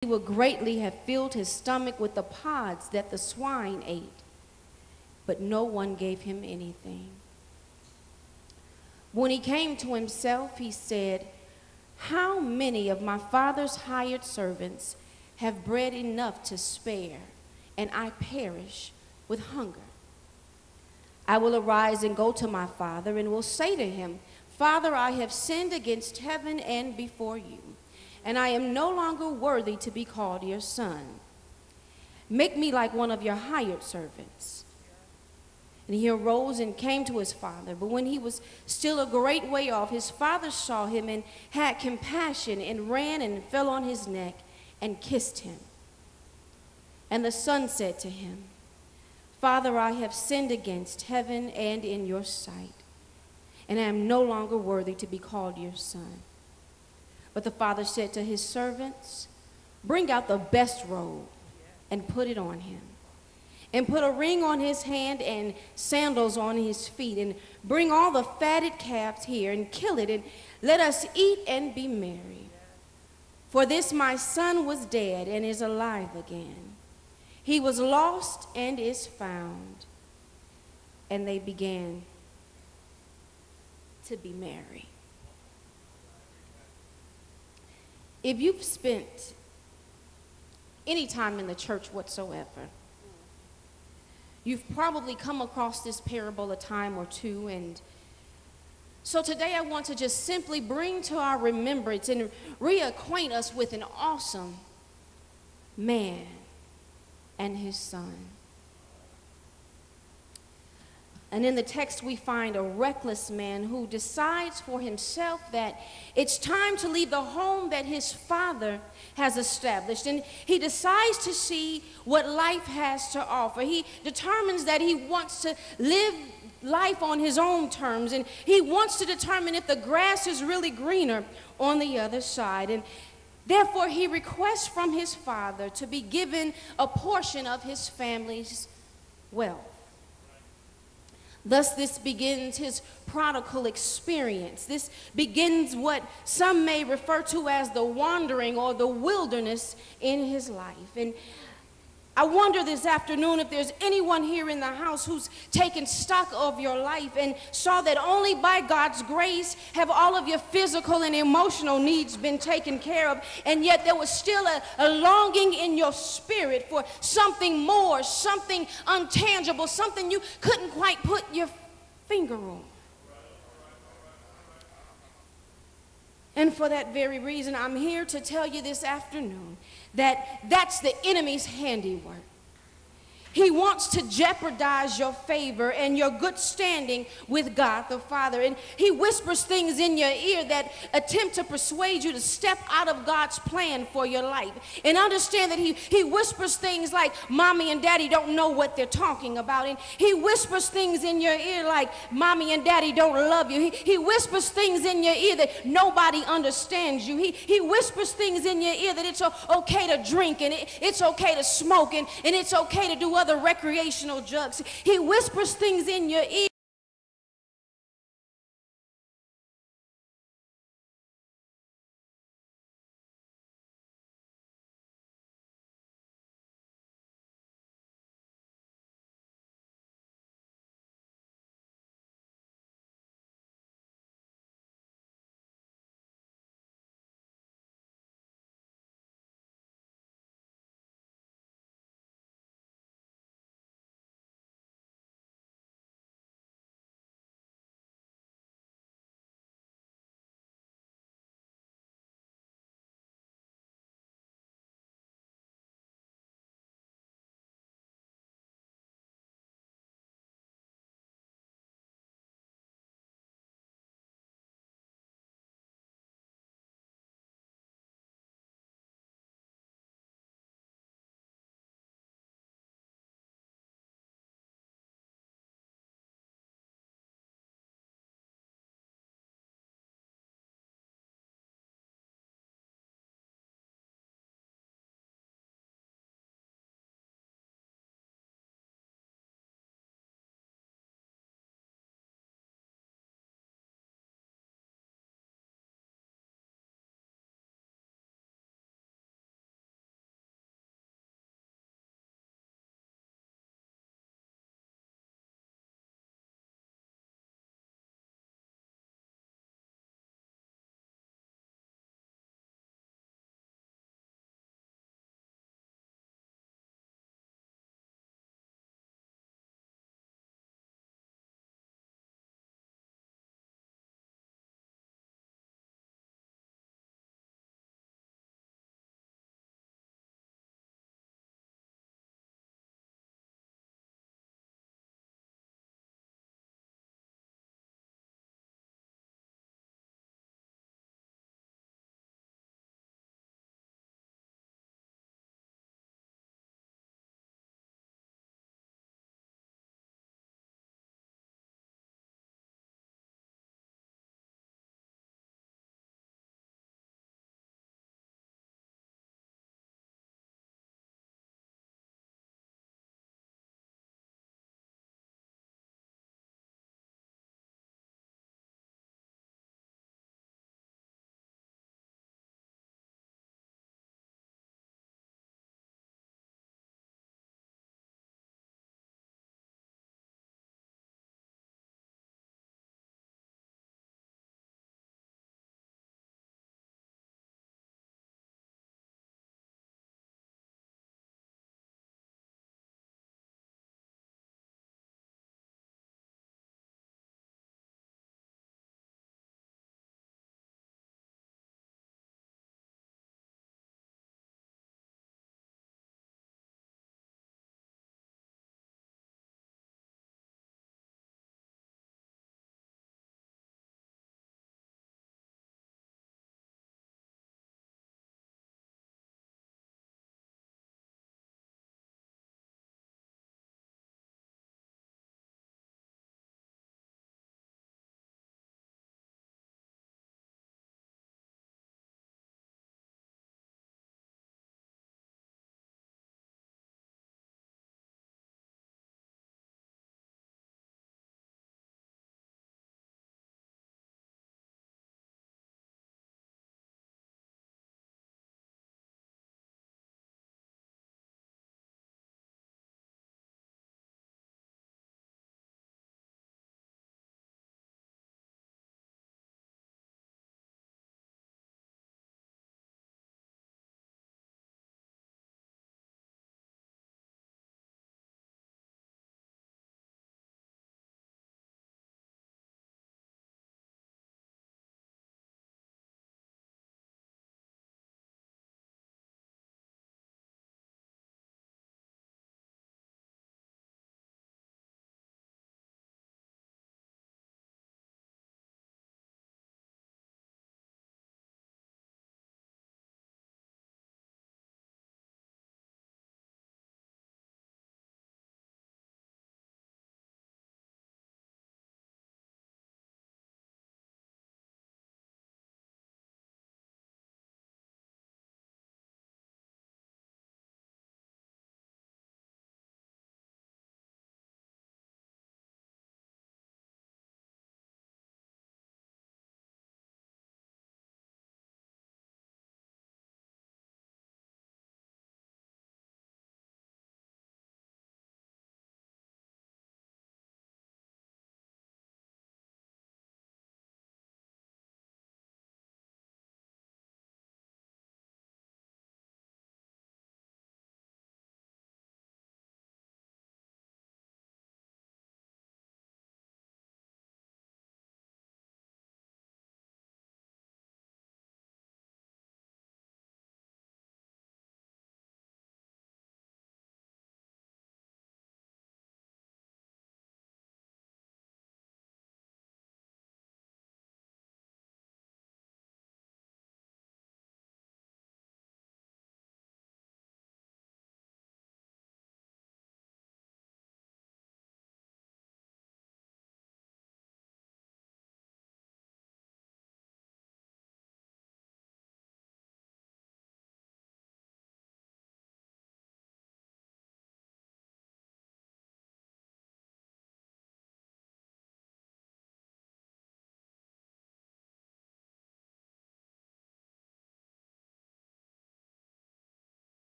he would greatly have filled his stomach with the pods that the swine ate. But no one gave him anything. When he came to himself, he said, "How many of my father's hired servants have bread enough to spare, and I perish with hunger? I will arise and go to my father and will say to him, 'Father, I have sinned against heaven and before you, and I am no longer worthy to be called your son. Make me like one of your hired servants.' And he arose and came to his father. But when he was still a great way off, his father saw him and had compassion and ran and fell on his neck and kissed him. And the son said to him, 'Father, I have sinned against heaven and in your sight, and I am no longer worthy to be called your son.' But the father said to his servants, 'Bring out the best robe and put it on him, and put a ring on his hand and sandals on his feet, and bring all the fatted calves here and kill it, and let us eat and be merry. For this my son was dead and is alive again. He was lost and is found.' And they began to be merry." If you've spent any time in the church whatsoever, you've probably come across this parable a time or two. And so today I want to just simply bring to our remembrance and reacquaint us with an awesome man and his son. And in the text we find a reckless man who decides for himself that it's time to leave the home that his father has established. And he decides to see what life has to offer. He determines that he wants to live life on his own terms, and he wants to determine if the grass is really greener on the other side. And therefore he requests from his father to be given a portion of his family's wealth. Thus, this begins his prodigal experience. This begins what some may refer to as the wandering or the wilderness in his life. And I wonder this afternoon if there's anyone here in the house who's taken stock of your life and saw that only by God's grace have all of your physical and emotional needs been taken care of, and yet there was still a longing in your spirit for something more, something untangible, something you couldn't quite put your finger on. And for that very reason, I'm here to tell you this afternoon that that's the enemy's handiwork. He wants to jeopardize your favor and your good standing with God the Father. And he whispers things in your ear that attempt to persuade you to step out of God's plan for your life. And understand that he whispers things like, "Mommy and Daddy don't know what they're talking about." And he whispers things in your ear like, "Mommy and Daddy don't love you." He whispers things in your ear that nobody understands you. He whispers things in your ear that it's okay to drink, and it's okay to smoke, and it's okay to do other recreational drugs. He whispers things in your ear